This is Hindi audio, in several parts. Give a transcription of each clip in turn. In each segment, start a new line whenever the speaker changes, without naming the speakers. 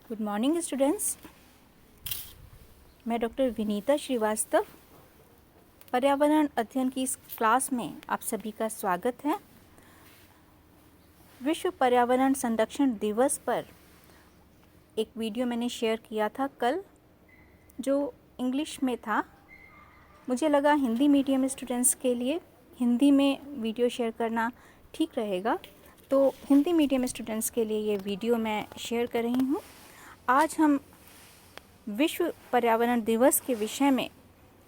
Good morning students. मैं डॉक्टर विनीता श्रीवास्तव पर्यावरण अध्ययन की इस क्लास में आप सभी का स्वागत है। विश्व पर्यावरण संरक्षण दिवस पर एक वीडियो मैंने शेयर किया था कल, जो इंग्लिश में था। मुझे लगा हिंदी मीडियम स्टूडेंट्स के लिए हिंदी में वीडियो शेयर करना ठीक रहेगा, तो हिंदी मीडियम स्टूडेंट्स के लिए ये वीडियो मैं शेयर कर रही हूँ। आज हम विश्व पर्यावरण दिवस के विषय में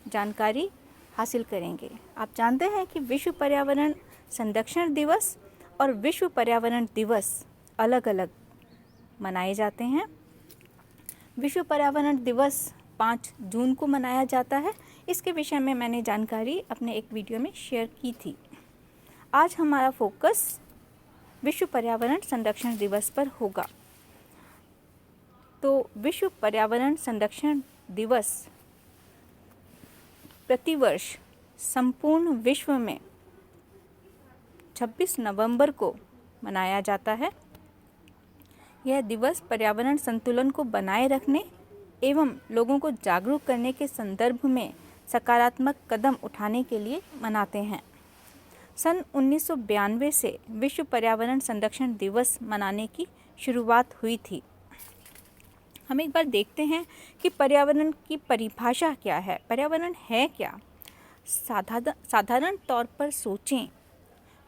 जानकारी हासिल करेंगे। आप जानते हैं कि विश्व पर्यावरण संरक्षण दिवस और विश्व पर्यावरण दिवस अलग अलग मनाए जाते हैं। विश्व पर्यावरण दिवस 5 जून को मनाया जाता है। इसके विषय में मैंने जानकारी अपने एक वीडियो में शेयर की थी। आज हमारा फोकस विश्व पर्यावरण संरक्षण दिवस पर होगा। तो विश्व पर्यावरण संरक्षण दिवस प्रतिवर्ष संपूर्ण विश्व में 26 नवंबर को मनाया जाता है। यह दिवस पर्यावरण संतुलन को बनाए रखने एवं लोगों को जागरूक करने के संदर्भ में सकारात्मक कदम उठाने के लिए मनाते हैं। सन 1992 से विश्व पर्यावरण संरक्षण दिवस मनाने की शुरुआत हुई थी। हम एक बार देखते हैं कि पर्यावरण की परिभाषा क्या है, पर्यावरण है क्या। साधारण तौर पर सोचें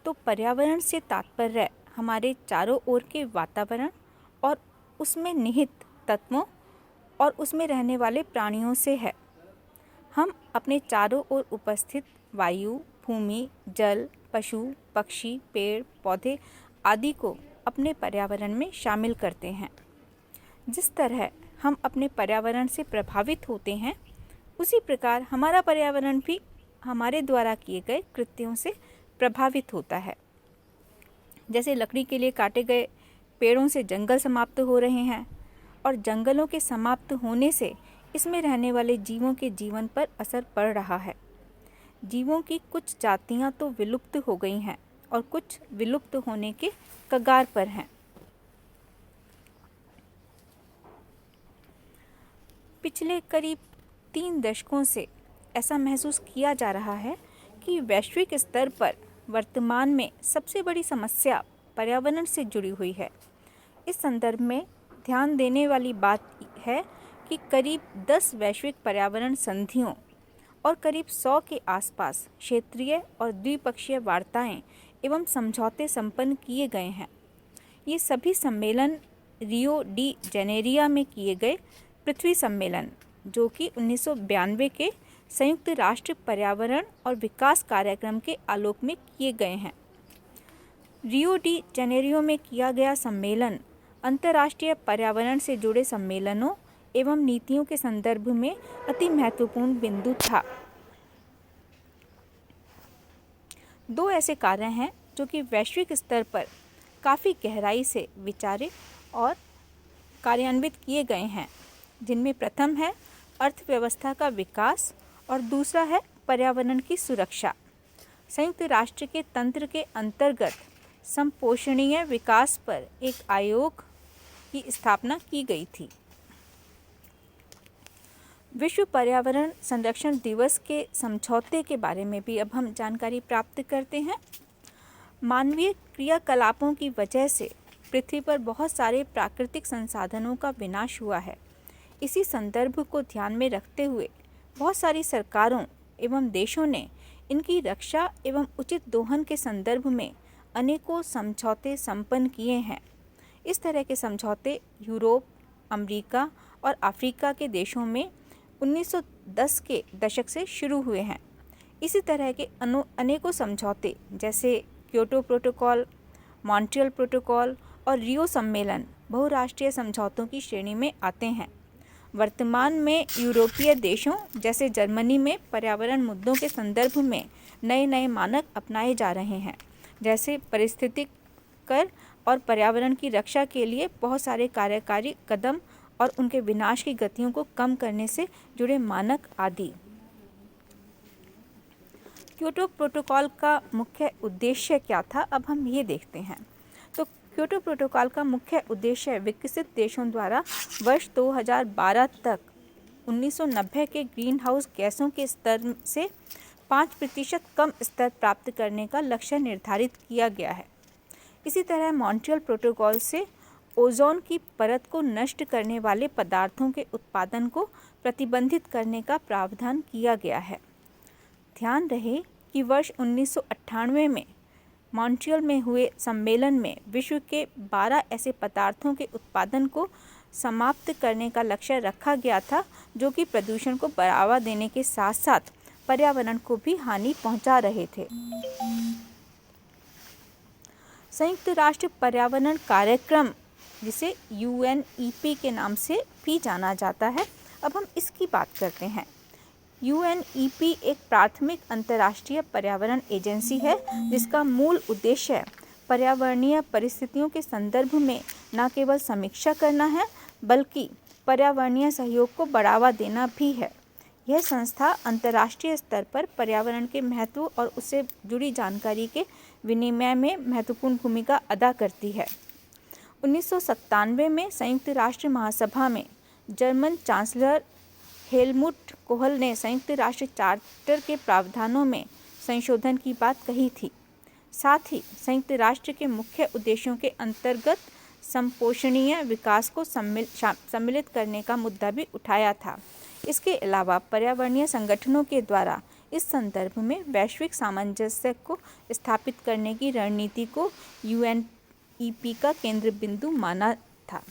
तो पर्यावरण से तात्पर्य हमारे चारों ओर के वातावरण और उसमें निहित तत्वों और उसमें रहने वाले प्राणियों से है। हम अपने चारों ओर उपस्थित वायु, भूमि, जल, पशु, पक्षी, पेड़, पौधे आदि को अपने पर्यावरण में शामिल करते हैं। जिस तरह हम अपने पर्यावरण से प्रभावित होते हैं, उसी प्रकार हमारा पर्यावरण भी हमारे द्वारा किए गए कृत्यों से प्रभावित होता है। जैसे लकड़ी के लिए काटे गए पेड़ों से जंगल समाप्त हो रहे हैं और जंगलों के समाप्त होने से इसमें रहने वाले जीवों के जीवन पर असर पड़ रहा है। जीवों की कुछ जातियां तो विलुप्त हो गई हैं और कुछ विलुप्त होने के कगार पर हैं। पिछले करीब 3 दशकों से ऐसा महसूस किया जा रहा है कि वैश्विक स्तर पर वर्तमान में सबसे बड़ी समस्या पर्यावरण से जुड़ी हुई है। इस संदर्भ में ध्यान देने वाली बात है कि करीब 10 वैश्विक पर्यावरण संधियों और करीब 100 के आसपास क्षेत्रीय और द्विपक्षीय वार्ताएं एवं समझौते संपन्न किए गए हैं। ये सभी सम्मेलन रियो डी जेनेरिया में किए गए पृथ्वी सम्मेलन, जो कि 1992 के संयुक्त राष्ट्र पर्यावरण और विकास कार्यक्रम के आलोक में किए गए हैं। रियो डी जेनेरियो में किया गया सम्मेलन अंतर्राष्ट्रीय पर्यावरण से जुड़े सम्मेलनों एवं नीतियों के संदर्भ में अति महत्वपूर्ण बिंदु था। 2 ऐसे कार्य हैं जो कि वैश्विक स्तर पर काफ़ी गहराई से विचारे और कार्यान्वित किए गए हैं, जिनमें प्रथम है अर्थव्यवस्था का विकास और दूसरा है पर्यावरण की सुरक्षा। संयुक्त राष्ट्र के तंत्र के अंतर्गत संपोषणीय विकास पर एक आयोग की स्थापना की गई थी। विश्व पर्यावरण संरक्षण दिवस के समझौते के बारे में भी अब हम जानकारी प्राप्त करते हैं। मानवीय क्रियाकलापों की वजह से पृथ्वी पर बहुत सारे प्राकृतिक संसाधनों का विनाश हुआ है। इसी संदर्भ को ध्यान में रखते हुए बहुत सारी सरकारों एवं देशों ने इनकी रक्षा एवं उचित दोहन के संदर्भ में अनेकों समझौते संपन्न किए हैं। इस तरह के समझौते यूरोप, अमेरिका और अफ्रीका के देशों में 1910 के दशक से शुरू हुए हैं। इसी तरह के अनेकों समझौते जैसे क्योटो प्रोटोकॉल, मॉन्ट्रियल प्रोटोकॉल और रियो सम्मेलन बहुराष्ट्रीय समझौतों की श्रेणी में आते हैं। वर्तमान में यूरोपीय देशों जैसे जर्मनी में पर्यावरण मुद्दों के संदर्भ में नए नए मानक अपनाए जा रहे हैं। जैसे पारिस्थितिक कर और पर्यावरण की रक्षा के लिए बहुत सारे कार्यकारी कदम और उनके विनाश की गतियों को कम करने से जुड़े मानक आदि। क्योटो प्रोटोकॉल का मुख्य उद्देश्य क्या था, अब हम ये देखते हैं। तो क्योटो प्रोटोकॉल का मुख्य उद्देश्य विकसित देशों द्वारा वर्ष 2012 तक 1990 के ग्रीन हाउस गैसों के स्तर से 5% कम स्तर प्राप्त करने का लक्ष्य निर्धारित किया गया है। इसी तरह मॉन्ट्रियल प्रोटोकॉल से ओजोन की परत को नष्ट करने वाले पदार्थों के उत्पादन को प्रतिबंधित करने का प्रावधान किया गया है। ध्यान रहे कि वर्ष 1998 में मॉन्ट्रियल में हुए सम्मेलन में विश्व के 12 ऐसे पदार्थों के उत्पादन को समाप्त करने का लक्ष्य रखा गया था जो कि प्रदूषण को बढ़ावा देने के साथ साथ पर्यावरण को भी हानि पहुंचा रहे थे। संयुक्त राष्ट्र पर्यावरण कार्यक्रम, जिसे UNEP के नाम से भी जाना जाता है, अब हम इसकी बात करते हैं। UNEP एक प्राथमिक अंतर्राष्ट्रीय पर्यावरण एजेंसी है जिसका मूल उद्देश्य पर्यावरणीय परिस्थितियों के संदर्भ में न केवल समीक्षा करना है बल्कि पर्यावरणीय सहयोग को बढ़ावा देना भी है। यह संस्था अंतर्राष्ट्रीय स्तर पर पर्यावरण के महत्व और उससे जुड़ी जानकारी के विनिमय में महत्वपूर्ण भूमिका अदा करती है। 1997 में संयुक्त राष्ट्र महासभा में जर्मन चांसलर हेलमुट कोहल ने संयुक्त राष्ट्र चार्टर के प्रावधानों में संशोधन की बात कही थी। साथ ही संयुक्त राष्ट्र के मुख्य उद्देश्यों के अंतर्गत संपोषणीय विकास को सम्मिलित करने का मुद्दा भी उठाया था। इसके अलावा पर्यावरणीय संगठनों के द्वारा इस संदर्भ में वैश्विक सामंजस्य को स्थापित करने की रणनीति को UNEP का केंद्र बिंदु माना था।